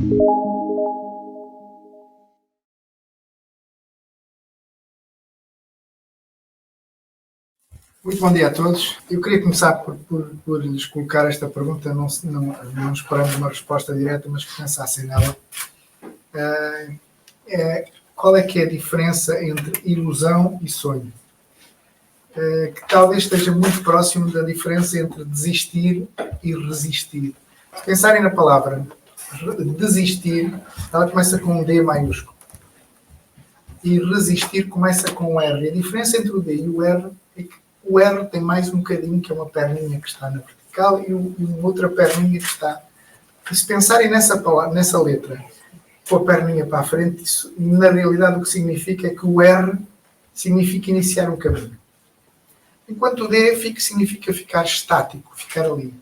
Muito bom dia a todos. Eu queria começar por lhes colocar esta pergunta, não esperando uma resposta direta, mas que pensassem nela. Qual é que é a diferença entre ilusão e sonho? Que talvez esteja muito próximo da diferença entre desistir e resistir. Se pensarem na palavra desistir, ela começa com um D maiúsculo. E resistir começa com um R. E a diferença entre o D e o R é que o R tem mais um bocadinho, que é uma perninha que está na vertical, e uma outra perninha que está. E se pensarem nessa letra, com a perninha para a frente, isso, na realidade o que significa é que o R significa iniciar um caminho. Enquanto o D significa ficar estático, ficar ali.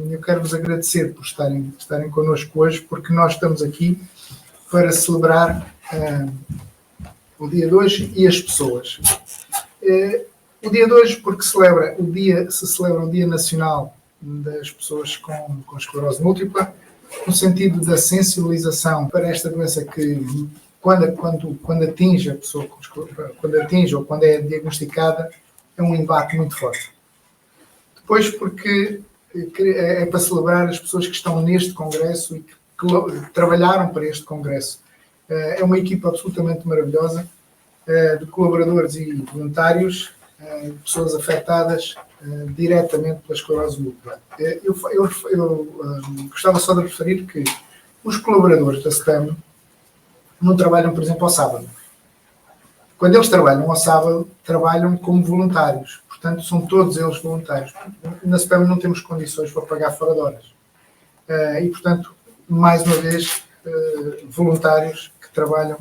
Eu quero vos agradecer por estarem connosco hoje, porque nós estamos aqui para celebrar o dia de hoje e as pessoas. O dia de hoje, porque se celebra o Dia Nacional das Pessoas com Esclerose Múltipla, no sentido da sensibilização para esta doença que, quando atinge a pessoa, ou quando é diagnosticada, é um embate muito forte. Depois, porque é para celebrar as pessoas que estão neste congresso e que trabalharam para este congresso. É uma equipa absolutamente maravilhosa, de colaboradores e voluntários, pessoas afetadas diretamente pela esclerose múltipla. Eu gostava só de referir que os colaboradores da SPAM não trabalham, por exemplo, ao sábado. Quando eles trabalham ao sábado, trabalham como voluntários. Portanto, são todos eles voluntários. Na SPAM não temos condições para pagar fora de horas. E, portanto, mais uma vez, voluntários que trabalham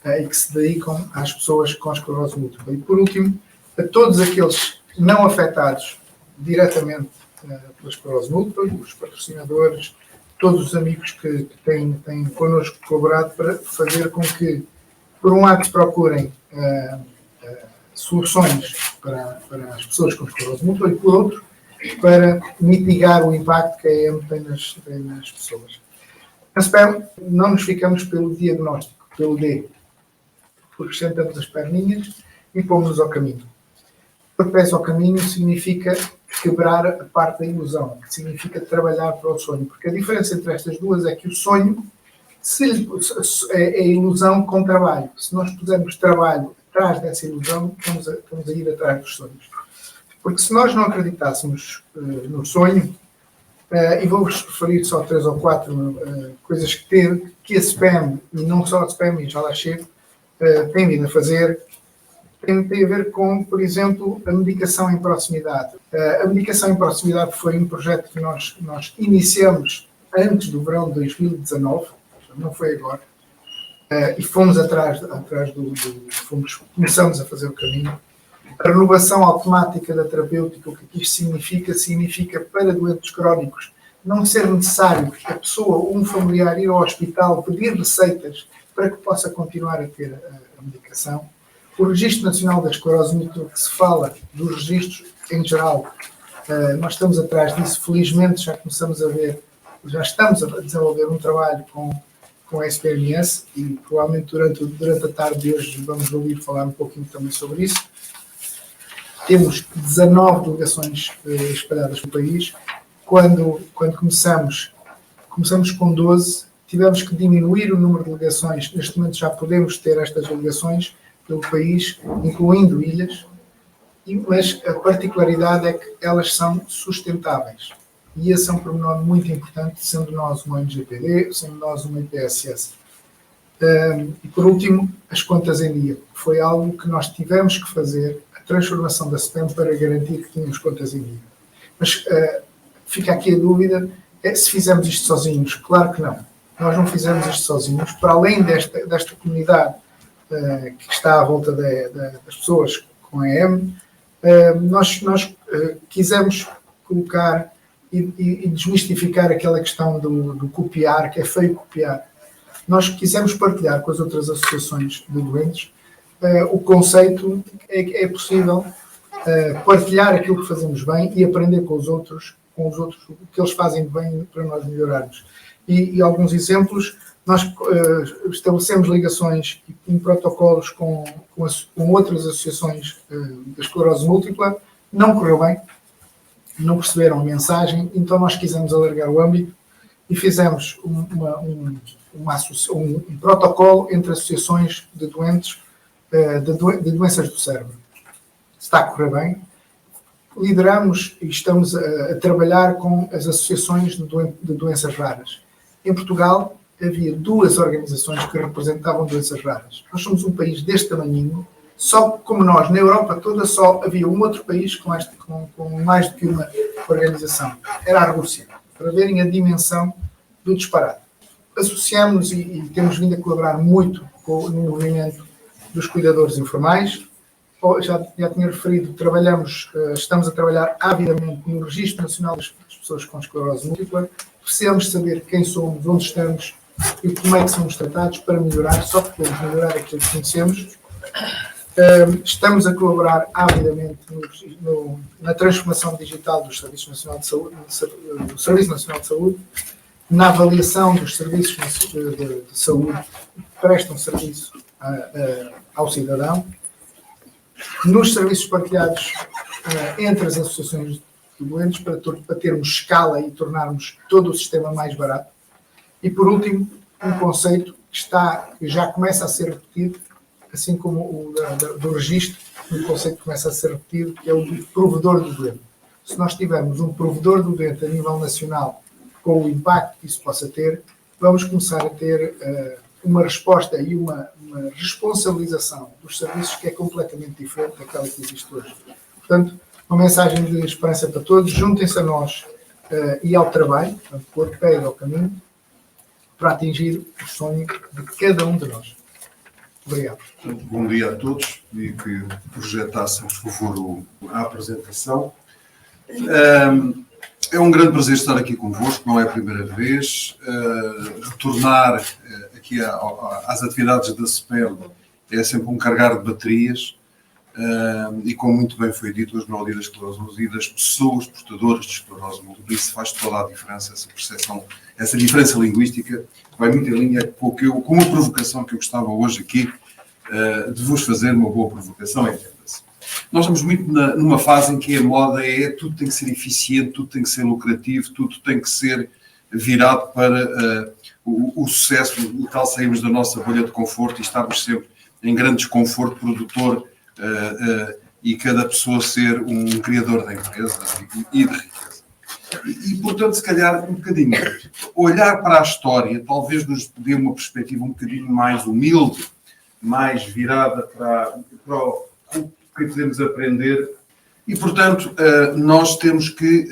e que se dedicam às pessoas com esclerose múltipla. E, por último, a todos aqueles não afetados diretamente pela esclerose múltipla, os patrocinadores, todos os amigos que têm connosco colaborado para fazer com que, por um lado, procurem soluções para as pessoas com esclerose múltipla e, por outro, para mitigar o impacto que a EM tem nas pessoas. Na SPAM, não nos ficamos pelo diagnóstico, pelo D, porque sentamos as perninhas e pomos-nos ao caminho. Pôr pés ao caminho significa quebrar a parte da ilusão, que significa trabalhar para o sonho, porque a diferença entre estas duas é que o sonho é ilusão com trabalho. Se nós pusermos trabalho atrás dessa ilusão, estamos a ir atrás dos sonhos. Porque se nós não acreditássemos no sonho, e vou-vos referir só 3 ou 4 coisas que a SPAM, e não só a SPAM, e já lá chego, tem vindo a fazer, tem a ver com, por exemplo, a medicação em proximidade. A medicação em proximidade foi um projeto que nós iniciamos antes do verão de 2019, não foi agora, e fomos começamos a fazer o caminho. A renovação automática da terapêutica, o que isto significa para doentes crónicos não ser necessário que a pessoa ou um familiar ir ao hospital pedir receitas para que possa continuar a ter a medicação. O Registro Nacional da Esclerose Múltipla, que se fala dos registros em geral, nós estamos atrás disso. Felizmente já estamos a desenvolver um trabalho com a SPMS e provavelmente durante a tarde de hoje vamos ouvir falar um pouquinho também sobre isso. Temos 19 delegações espalhadas pelo país. Quando começamos com 12, tivemos que diminuir o número de delegações. Neste momento já podemos ter estas delegações pelo país, incluindo ilhas, mas a particularidade é que elas são sustentáveis. E esse é um pormenor muito importante, sendo nós uma ONGPD, sendo nós uma IPSS. E por último, as contas em dia. Foi algo que nós tivemos que fazer, a transformação da SPAM, para garantir que tínhamos contas em dia. Mas fica aqui a dúvida, se fizemos isto sozinhos. Claro que não. Nós não fizemos isto sozinhos. Para além desta comunidade que está à volta das pessoas com a EM, nós quisemos colocar e desmistificar aquela questão do copiar, que é feio copiar. Nós quisemos partilhar com as outras associações de doentes o conceito é possível partilhar aquilo que fazemos bem e aprender com os outros o que eles fazem bem para nós melhorarmos. E alguns exemplos, nós estabelecemos ligações em protocolos com outras associações da esclerose múltipla, não correu bem, não perceberam a mensagem, então nós quisemos alargar o âmbito e fizemos um protocolo entre associações de doentes de doenças do cérebro. Está a correr bem. Lideramos e estamos a trabalhar com as associações de doenças raras. Em Portugal, havia 2 organizações que representavam doenças raras. Nós somos um país deste tamanhinho, só como nós, na Europa toda, só havia um outro país com mais do que uma organização. Era a Rússia, para verem a dimensão do disparate. Associamos e temos vindo a colaborar muito no movimento dos cuidadores informais. Já tinha referido, estamos a trabalhar avidamente no Registro Nacional das Pessoas com Esclerose Múltipla. Precisamos saber quem somos, onde estamos e como é que somos tratados para melhorar, só podemos melhorar aquilo que conhecemos. Estamos a colaborar avidamente na transformação digital do Serviço Nacional de Saúde, na avaliação dos serviços de saúde que prestam serviço ao cidadão, nos serviços partilhados entre as associações de doentes para termos escala e tornarmos todo o sistema mais barato. E, por último, um conceito que já começa a ser repetido, assim como o do registro, um conceito que começa a ser repetido, que é o do provedor do doente. Se nós tivermos um provedor do doente a nível nacional, com o impacto que isso possa ter, vamos começar a ter uma resposta e uma responsabilização dos serviços que é completamente diferente daquela que existe hoje. Portanto, uma mensagem de esperança para todos. Juntem-se a nós e ao trabalho, portanto, pôr pé ao caminho, para atingir o sonho de cada um de nós. Obrigado. Bom dia a todos e que projetassem, por favor, a apresentação. É um grande prazer estar aqui convosco, não é a primeira vez. Retornar aqui às atividades da CPEL é sempre um carregar de baterias e, como muito bem foi dito, hoje não é o dia da esclerose múltipla, e das pessoas portadoras de esclerose múltipla. Isso faz toda a diferença, essa percepção, essa diferença linguística vai muito em linha com a provocação que eu gostava hoje aqui de vos fazer, uma boa provocação, entenda-se. Nós estamos muito numa fase em que a moda tudo tem que ser eficiente, tudo tem que ser lucrativo, tudo tem que ser virado para o sucesso, e tal saímos da nossa bolha de conforto e estamos sempre em grande desconforto produtor e cada pessoa ser um criador da empresa e de riqueza. E, portanto, se calhar, um bocadinho olhar para a história talvez nos dê uma perspectiva um bocadinho mais humilde, mais virada para o que podemos aprender e, portanto, nós temos que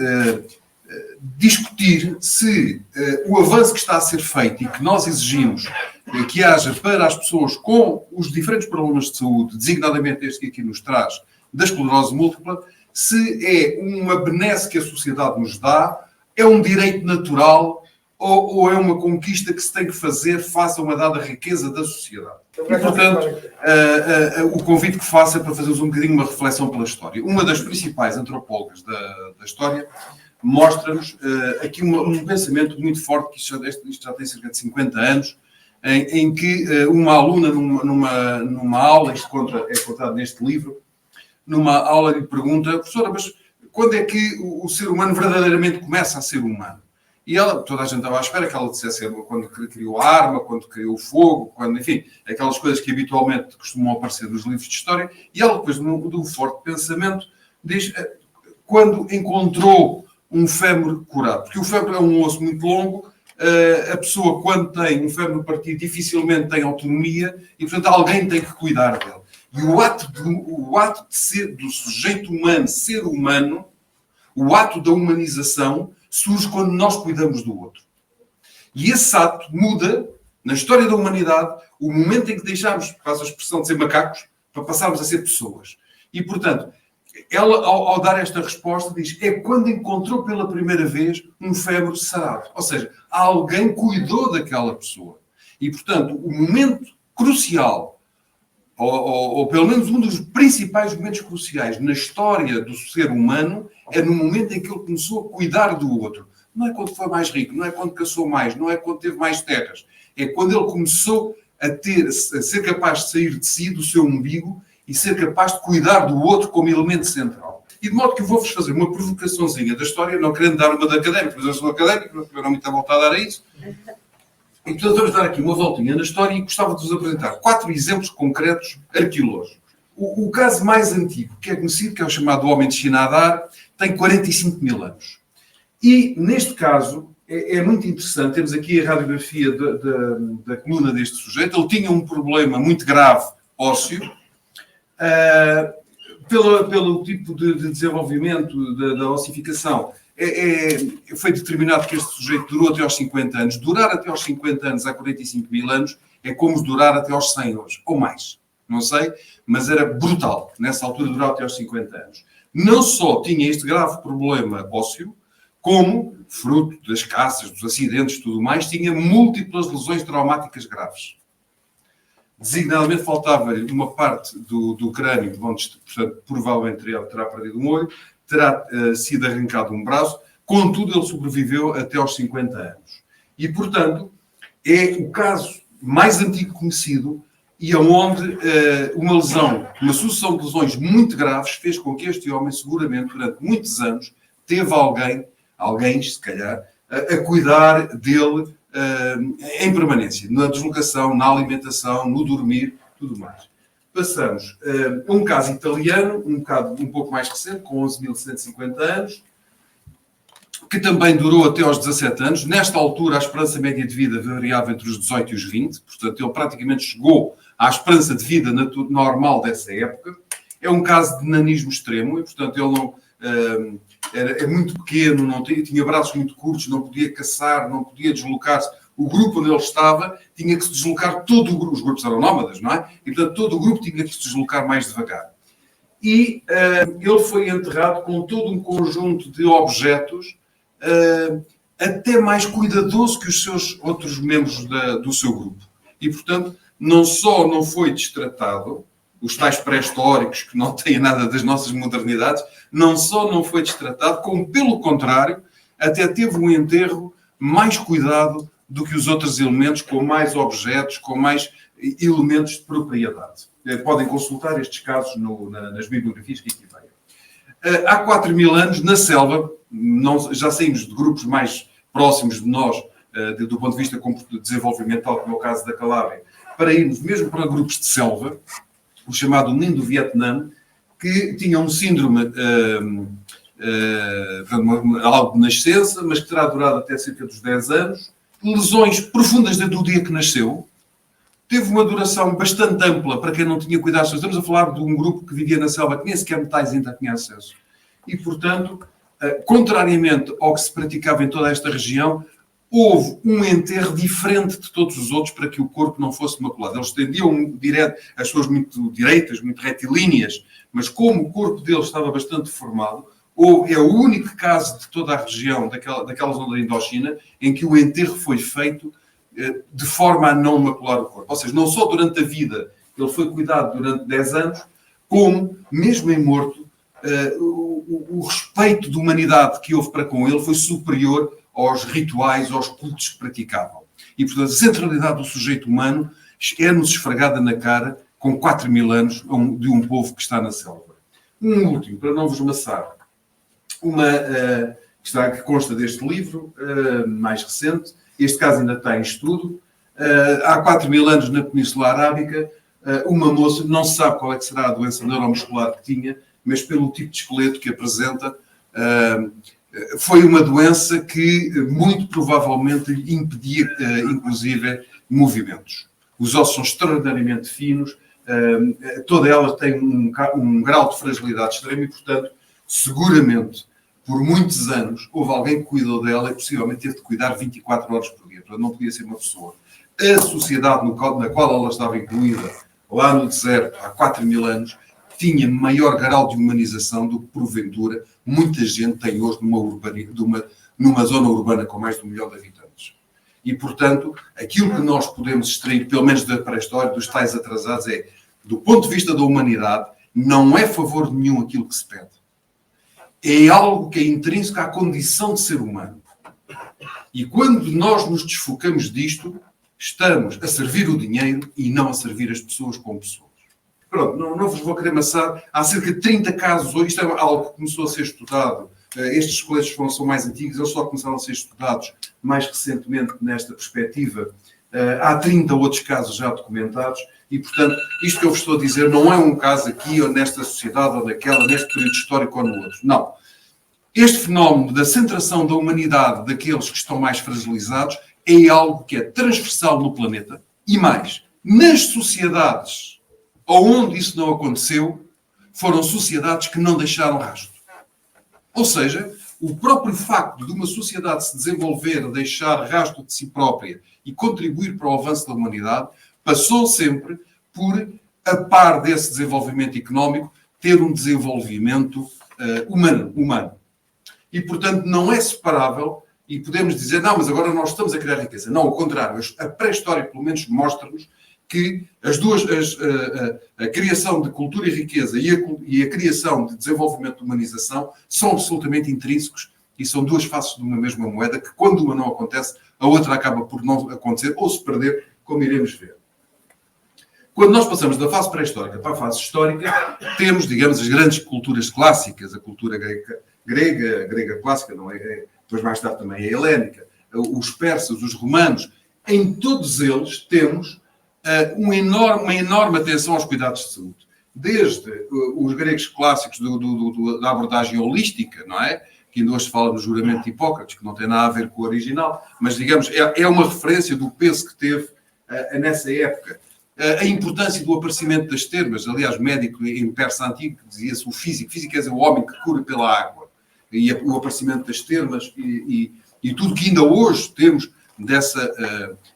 discutir se o avanço que está a ser feito e que nós exigimos que haja para as pessoas com os diferentes problemas de saúde, designadamente este que aqui nos traz, da esclerose múltipla, se é uma benesse que a sociedade nos dá, é um direito natural ou é uma conquista que se tem que fazer face a uma dada riqueza da sociedade. E, portanto, o convite que faço é para fazermos um bocadinho uma reflexão pela história. Uma das principais antropólogas da história mostra-nos aqui um pensamento muito forte, que isto já tem cerca de 50 anos, em que uma aluna, numa aula, isto é contado neste livro, numa aula lhe pergunta: professora, mas quando é que o ser humano verdadeiramente começa a ser humano? E toda a gente estava à espera que ela dissesse quando criou a arma, quando criou o fogo, enfim, aquelas coisas que habitualmente costumam aparecer nos livros de história. E ela, depois de um forte pensamento, diz quando encontrou um fémur curado. Porque o fémur é um osso muito longo, a pessoa, quando tem um fémur partido, dificilmente tem autonomia e, portanto, alguém tem que cuidar dele. E o ato de ser, do sujeito humano, ser humano, o ato da humanização, surge quando nós cuidamos do outro. E esse ato muda, na história da humanidade, o momento em que deixamos, faz a expressão de ser macacos, para passarmos a ser pessoas. E, portanto, ela, ao dar esta resposta, diz: é quando encontrou pela primeira vez um fémur sarado. Ou seja, alguém cuidou daquela pessoa. E, portanto, o momento crucial, ou pelo menos um dos principais momentos cruciais na história do ser humano, é no momento em que ele começou a cuidar do outro. Não é quando foi mais rico, não é quando caçou mais, não é quando teve mais terras. É quando ele começou a ser capaz de sair de si, do seu umbigo, e ser capaz de cuidar do outro como elemento central. E de modo que eu vou-vos fazer uma provocaçãozinha da história, não querendo dar uma de académico, mas eu sou académico, não tiveram muita vontade a dar a isso. E, portanto, vamos dar aqui uma voltinha na história e gostava de vos apresentar 4 exemplos concretos arqueológicos. O caso mais antigo, que é conhecido, que é o chamado Homem de Shinadar, tem 45 mil anos. E, neste caso, é muito interessante, temos aqui a radiografia da coluna deste sujeito. Ele tinha um problema muito grave ósseo, pelo tipo de desenvolvimento da ossificação. Foi determinado que este sujeito durou até aos 50 anos. Durar até aos 50 anos há 45 mil anos é como durar até aos 100 hoje, ou mais. Não sei, mas era brutal. Nessa altura, durar até aos 50 anos. Não só tinha este grave problema ósseo, como, fruto das caças, dos acidentes e tudo mais, tinha múltiplas lesões traumáticas graves. Designadamente, faltava-lhe uma parte do crânio, onde, portanto, provavelmente terá perdido um olho, terá sido arrancado um braço, contudo, ele sobreviveu até aos 50 anos. E, portanto, é o caso mais antigo conhecido e onde uma lesão, uma sucessão de lesões muito graves, fez com que este homem, seguramente, durante muitos anos, teve alguém, se calhar, a cuidar dele em permanência, na deslocação, na alimentação, no dormir, tudo mais. Passamos a um caso italiano, um pouco mais recente, com 11.150 anos, que também durou até aos 17 anos. Nesta altura, a esperança média de vida variava entre os 18 e os 20, portanto, ele praticamente chegou à esperança de vida normal dessa época. É um caso de nanismo extremo e, portanto, ele não... é muito pequeno, não tinha braços muito curtos, não podia caçar, não podia deslocar-se. O grupo onde ele estava tinha que se deslocar todo o grupo. Os grupos eram nómadas, não é? E, portanto, todo o grupo tinha que se deslocar mais devagar. E ele foi enterrado com todo um conjunto de objetos, até mais cuidadoso que os seus outros membros do seu grupo. E, portanto, não só não foi destratado, os tais pré-históricos, que não têm nada das nossas modernidades, não só não foi destratado, como, pelo contrário, até teve um enterro mais cuidado do que os outros elementos, com mais objetos, com mais elementos de propriedade. Podem consultar estes casos nas bibliografias que aqui veio. Há 4.000 anos, na selva, já saímos de grupos mais próximos de nós, do ponto de vista desenvolvimental, como é o caso da Calábria, para irmos mesmo para grupos de selva, o chamado Ninh do Vietnã, que tinha um síndrome, algo de nascença, mas que terá durado até cerca dos 10 anos, lesões profundas desde o dia que nasceu, teve uma duração bastante ampla para quem não tinha cuidados. Estamos a falar de um grupo que vivia na selva, que nem sequer metais ainda tinha acesso. E, portanto, contrariamente ao que se praticava em toda esta região, houve um enterro diferente de todos os outros para que o corpo não fosse maculado. Eles tendiam as suas muito direitas, muito retilíneas, mas como o corpo deles estava bastante deformado, é o único caso de toda a região, daquela zona da Indochina, em que o enterro foi feito de forma a não macular o corpo. Ou seja, não só durante a vida ele foi cuidado durante 10 anos, como, mesmo em morto, o respeito de humanidade que houve para com ele foi superior aos rituais, aos cultos que praticavam. E, portanto, a centralidade do sujeito humano é-nos esfregada na cara com 4.000 anos de um povo que está na selva. Um último, para não vos maçar, que consta deste livro, mais recente. Este caso ainda está em estudo. Há 4.000 anos, na Península Arábica, uma moça, não se sabe qual é que será a doença neuromuscular que tinha, mas pelo tipo de esqueleto que apresenta, foi uma doença que muito provavelmente lhe impedia, inclusive, movimentos. Os ossos são extraordinariamente finos, toda ela tem um grau de fragilidade extremo e, portanto, seguramente, por muitos anos, houve alguém que cuidou dela e possivelmente teve de cuidar 24 horas por dia. Portanto, não podia ser uma pessoa. A sociedade na qual ela estava incluída, lá no deserto, há 4.000 anos, tinha maior grau de humanização do que, porventura, muita gente tem hoje numa zona urbana com mais de 1 milhão de habitantes. E, portanto, aquilo que nós podemos extrair, pelo menos da pré-história, dos tais atrasados, é, do ponto de vista da humanidade, não é favor nenhum aquilo que se pede. É algo que é intrínseco à condição de ser humano. E quando nós nos desfocamos disto, estamos a servir o dinheiro e não a servir as pessoas como pessoas. Pronto, não vos vou querer amassar. Há cerca de 30 casos hoje. Isto é algo que começou a ser estudado. Estes esqueletos são mais antigos, eles só começaram a ser estudados mais recentemente nesta perspectiva. Há 30 outros casos já documentados e, portanto, isto que eu vos estou a dizer não é um caso aqui ou nesta sociedade ou naquela, neste período histórico ou no outro. Não. Este fenómeno da centração da humanidade daqueles que estão mais fragilizados é algo que é transversal no planeta e mais, nas sociedades onde isso não aconteceu, foram sociedades que não deixaram rastro. Ou seja, o próprio facto de uma sociedade se desenvolver, deixar rastro de si própria e contribuir para o avanço da humanidade, passou sempre por, a par desse desenvolvimento económico, ter um desenvolvimento humano. E, portanto, não é separável e podemos dizer, não, mas agora nós estamos a criar riqueza. Não, ao contrário. A pré-história, pelo menos, mostra-nos que a criação de cultura e riqueza e a criação de desenvolvimento de humanização são absolutamente intrínsecos e são duas faces de uma mesma moeda que, quando uma não acontece, a outra acaba por não acontecer ou se perder, como iremos ver. Quando nós passamos da fase pré-histórica para a fase histórica, temos, digamos, as grandes culturas clássicas, a cultura grega clássica, não é? Depois mais tarde também a helénica, os persas, os romanos. Em todos eles temos uma enorme atenção aos cuidados de saúde. Desde os gregos clássicos da abordagem holística, não é? Que ainda hoje se fala no juramento de Hipócrates, que não tem nada a ver com o original, mas, digamos, é uma referência do peso que teve nessa época. A importância do aparecimento das termas. Aliás, médico em persa antigo dizia-se o físico. Físico quer dizer o homem que cura pela água. E o aparecimento das termas e tudo que ainda hoje temos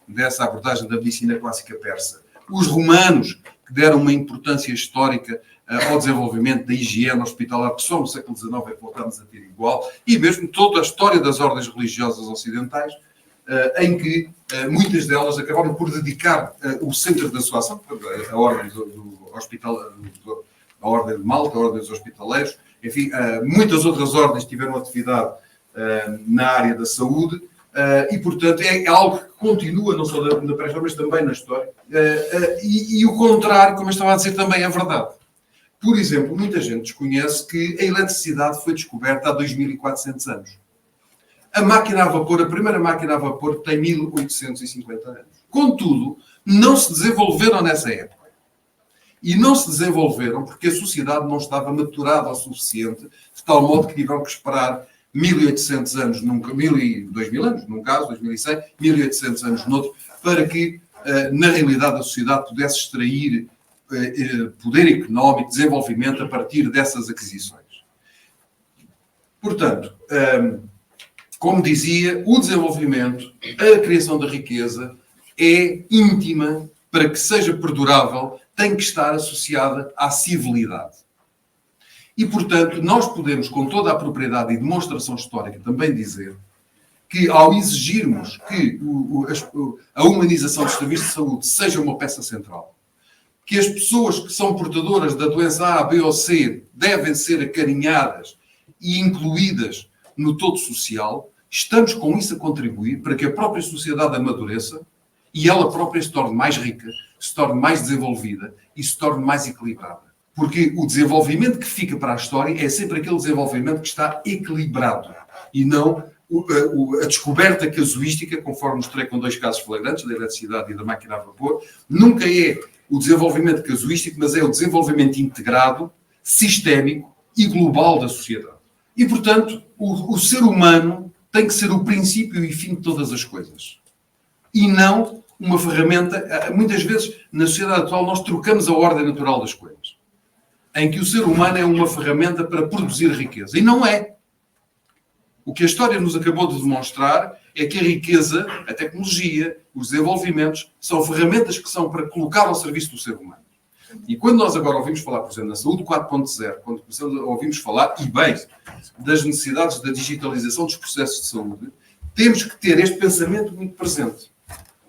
dessa abordagem da medicina clássica persa. Os romanos, que deram uma importância histórica ao desenvolvimento da higiene hospitalar, que só no século XIX é que voltámos a ter igual, e mesmo toda a história das ordens religiosas ocidentais, em que muitas delas acabaram por dedicar o centro da sua ação, a ordem a ordem de Malta, a ordem dos hospitaleiros, enfim, muitas outras ordens tiveram atividade na área da saúde, e, portanto, é algo que continua, não só na pré-história, mas também na história. E o contrário, como eu estava a dizer, também é verdade. Por exemplo, muita gente desconhece que a eletricidade foi descoberta há 2400 anos. A primeira máquina a vapor tem 1850 anos. Contudo, não se desenvolveram nessa época. E não se desenvolveram porque a sociedade não estava maturada o suficiente, de tal modo que tiveram que esperar 1800 anos, 2000 anos, num caso, 2100, 1800 anos noutro, para que, na realidade, a sociedade pudesse extrair poder económico, desenvolvimento a partir dessas aquisições. Portanto, como dizia, o desenvolvimento, a criação da riqueza é íntima, para que seja perdurável, tem que estar associada à civilidade. E, portanto, nós podemos, com toda a propriedade e demonstração histórica, também dizer que, ao exigirmos que a humanização dos serviços de saúde seja uma peça central, que as pessoas que são portadoras da doença A, B ou C devem ser acarinhadas e incluídas no todo social, estamos com isso a contribuir para que a própria sociedade amadureça e ela própria se torne mais rica, se torne mais desenvolvida e se torne mais equilibrada. Porque o desenvolvimento que fica para a história é sempre aquele desenvolvimento que está equilibrado e não a descoberta casuística, conforme mostrei com dois casos flagrantes, da eletricidade e da máquina a vapor, nunca é o desenvolvimento casuístico, mas é o desenvolvimento integrado, sistémico e global da sociedade. E, portanto, o ser humano tem que ser o princípio e fim de todas as coisas. E não uma ferramenta. Muitas vezes, na sociedade atual, nós trocamos a ordem natural das coisas, em que o ser humano é uma ferramenta para produzir riqueza. E não é. O que a história nos acabou de demonstrar é que a riqueza, a tecnologia, os desenvolvimentos, são ferramentas que são para colocar ao serviço do ser humano. E quando nós agora ouvimos falar, por exemplo, na saúde 4.0, quando ouvimos falar, e bem, das necessidades da digitalização dos processos de saúde, temos que ter este pensamento muito presente.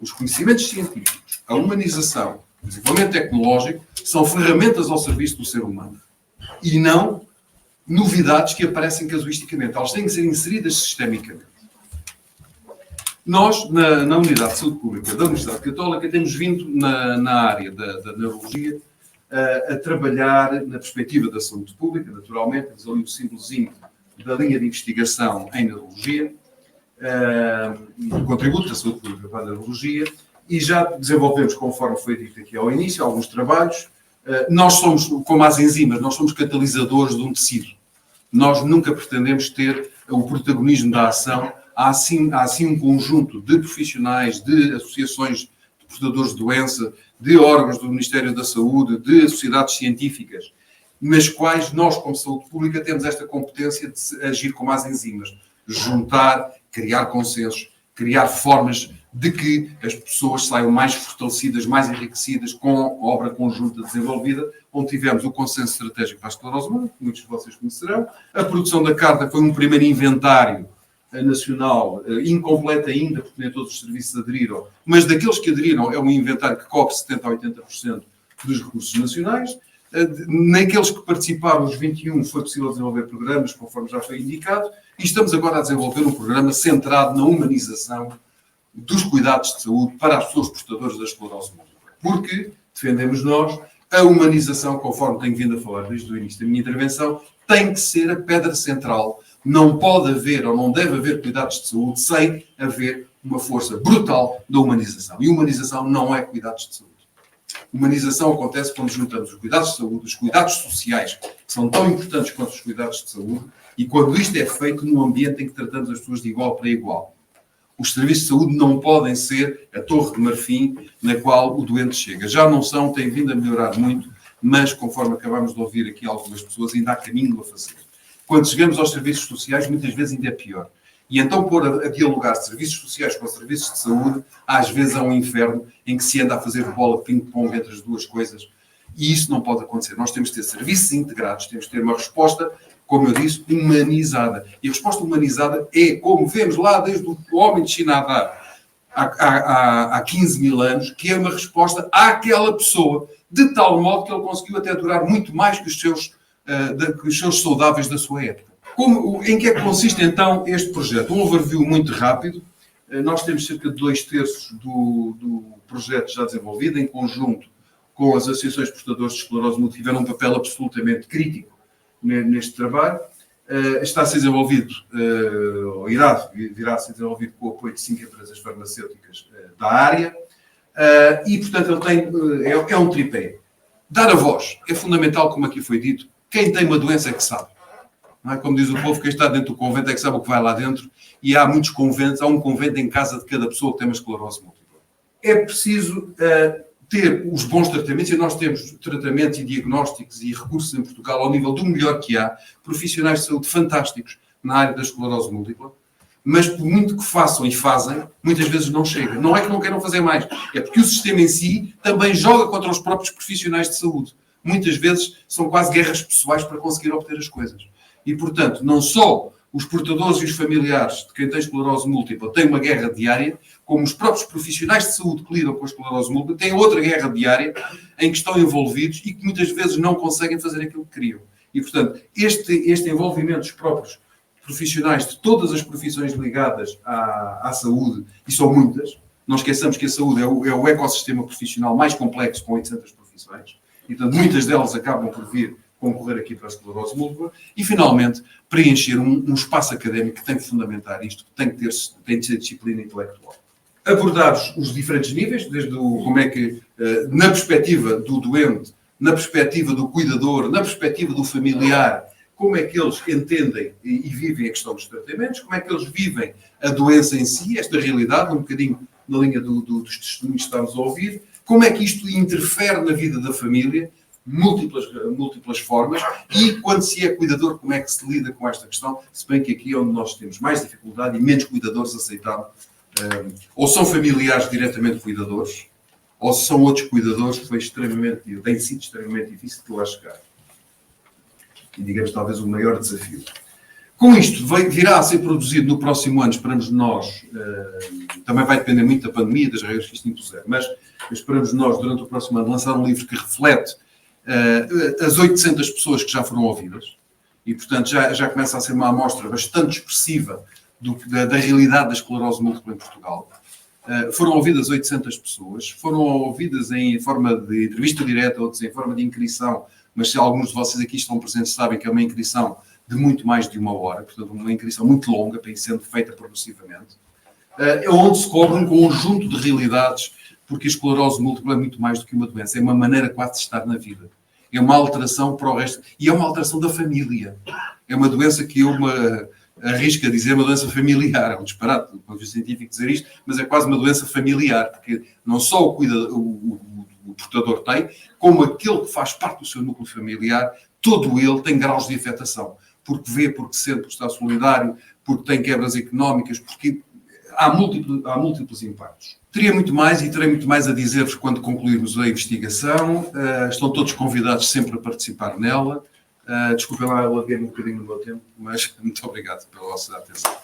Os conhecimentos científicos, a humanização, o desenvolvimento tecnológico são ferramentas ao serviço do ser humano. E não novidades que aparecem casuisticamente. Elas têm que ser inseridas sistemicamente. Nós, na Unidade de Saúde Pública da Universidade Católica, temos vindo na área da neurologia a trabalhar na perspectiva da saúde pública, naturalmente, temos ali o símbolozinho da linha de investigação em neurologia, o contributo da saúde pública para a neurologia, e já desenvolvemos, conforme foi dito aqui ao início, alguns trabalhos. Nós somos, como as enzimas, nós somos catalisadores de um tecido. Nós nunca pretendemos ter o protagonismo da ação. Há assim um conjunto de profissionais, de associações de portadores de doença, de órgãos do Ministério da Saúde, de sociedades científicas, nas quais nós, como saúde pública, temos esta competência de agir como as enzimas. Juntar, criar consensos, criar formas de que as pessoas saiam mais fortalecidas, mais enriquecidas com a obra conjunta desenvolvida, onde tivemos o consenso estratégico para a esclerose múltipla, que muitos de vocês conhecerão. A produção da carta foi um primeiro inventário nacional, incompleto ainda, porque nem todos os serviços aderiram, mas daqueles que aderiram é um inventário que cobre 70% a 80% dos recursos nacionais. Naqueles que participaram, os 21, foi possível desenvolver programas, conforme já foi indicado, e estamos agora a desenvolver um programa centrado na humanização dos cuidados de saúde para as pessoas portadoras da esclerose múltipla. Porque, defendemos nós, a humanização, conforme tenho vindo a falar desde o início da minha intervenção, tem que ser a pedra central. Não pode haver ou não deve haver cuidados de saúde sem haver uma força brutal da humanização. E humanização não é cuidados de saúde. Humanização acontece quando juntamos os cuidados de saúde, os cuidados sociais, que são tão importantes quanto os cuidados de saúde, e quando isto é feito num ambiente em que tratamos as pessoas de igual para igual. Os serviços de saúde não podem ser a torre de marfim na qual o doente chega. Já não são, têm vindo a melhorar muito, mas, conforme acabamos de ouvir aqui algumas pessoas, ainda há caminho a fazer. Quando chegamos aos serviços sociais, muitas vezes ainda é pior. E então pôr a dialogar serviços sociais com serviços de saúde, às vezes é um inferno em que se anda a fazer bola ping-pong entre as duas coisas. E isso não pode acontecer. Nós temos de ter serviços integrados, temos de ter uma resposta, como eu disse, humanizada. E a resposta humanizada é, como vemos lá desde o homem de China há 15 mil anos, que é uma resposta àquela pessoa, de tal modo que ele conseguiu até durar muito mais que os seus saudáveis da sua época. Em que é que consiste então este projeto? Um overview muito rápido. Nós temos cerca de 2/3 do projeto já desenvolvido, em conjunto com as associações de portadores de esclerose múltipla, tiveram um papel absolutamente crítico neste trabalho. Está a ser desenvolvido, ou virá a ser desenvolvido com o apoio de 5 empresas farmacêuticas da área, e, portanto, ele é um tripé. Dar a voz é fundamental, como aqui foi dito. Quem tem uma doença é que sabe. Não é? Como diz o povo, quem está dentro do convento é que sabe o que vai lá dentro, e há muitos conventos, há um convento em casa de cada pessoa que tem uma esclerose múltipla. É preciso ter os bons tratamentos, e nós temos tratamentos e diagnósticos e recursos em Portugal ao nível do melhor que há, profissionais de saúde fantásticos na área da esclerose múltipla, mas por muito que façam e fazem, muitas vezes não chega. Não é que não queiram fazer mais, é porque o sistema em si também joga contra os próprios profissionais de saúde. Muitas vezes são quase guerras pessoais para conseguir obter as coisas. E, portanto, não só os portadores e os familiares de quem tem esclerose múltipla têm uma guerra diária, como os próprios profissionais de saúde que lidam com a esclerose múltipla têm outra guerra diária em que estão envolvidos e que muitas vezes não conseguem fazer aquilo que queriam. E, portanto, este envolvimento dos próprios profissionais de todas as profissões ligadas à saúde, e são muitas, não esqueçamos que a saúde é o ecossistema profissional mais complexo, com 800 profissões, e, portanto, muitas delas acabam por vir concorrer aqui para a esclerose múltipla, e, finalmente, preencher um espaço académico que tem que fundamentar isto, que tem de ser disciplina intelectual. Abordar os diferentes níveis, desde como é que, na perspectiva do doente, na perspectiva do cuidador, na perspectiva do familiar, como é que eles entendem e vivem a questão dos tratamentos, como é que eles vivem a doença em si, esta realidade, um bocadinho na linha dos testemunhos que estamos a ouvir, como é que isto interfere na vida da família, múltiplas formas, e quando se é cuidador, como é que se lida com esta questão, se bem que aqui é onde nós temos mais dificuldade e menos cuidadores aceitaram, ou são familiares diretamente cuidadores, ou são outros cuidadores que tem sido extremamente difícil de lá chegar. E, digamos, talvez o maior desafio. Com isto, virá a ser produzido no próximo ano, esperamos nós, também vai depender muito da pandemia, das regras que isto impuser, mas esperamos nós, durante o próximo ano, lançar um livro que reflete as 800 pessoas que já foram ouvidas, e, portanto, já começa a ser uma amostra bastante expressiva da realidade da esclerose múltipla em Portugal. Foram ouvidas 800 pessoas, foram ouvidas em forma de entrevista direta, outros em forma de inscrição, mas se alguns de vocês aqui estão presentes sabem que é uma inscrição de muito mais de 1 hora, portanto uma inscrição muito longa, para ir sendo feita progressivamente, onde se cobre um conjunto de realidades, porque a esclerose múltipla é muito mais do que uma doença, é uma maneira quase de estar na vida. É uma alteração para o resto, e é uma alteração da família. É uma doença que eu arrisco a dizer uma doença familiar, é um disparate do ponto de vista científico dizer isto, mas é quase uma doença familiar, porque não só o portador tem, como aquele que faz parte do seu núcleo familiar, todo ele tem graus de afetação, porque vê, porque sente, porque está solidário, porque tem quebras económicas, porque há múltiplos impactos. Teria muito mais e terei muito mais a dizer-vos quando concluirmos a investigação. Estão todos convidados sempre a participar nela. Desculpem lá, eu alarguei-me um bocadinho no meu tempo, mas muito obrigado pela vossa atenção.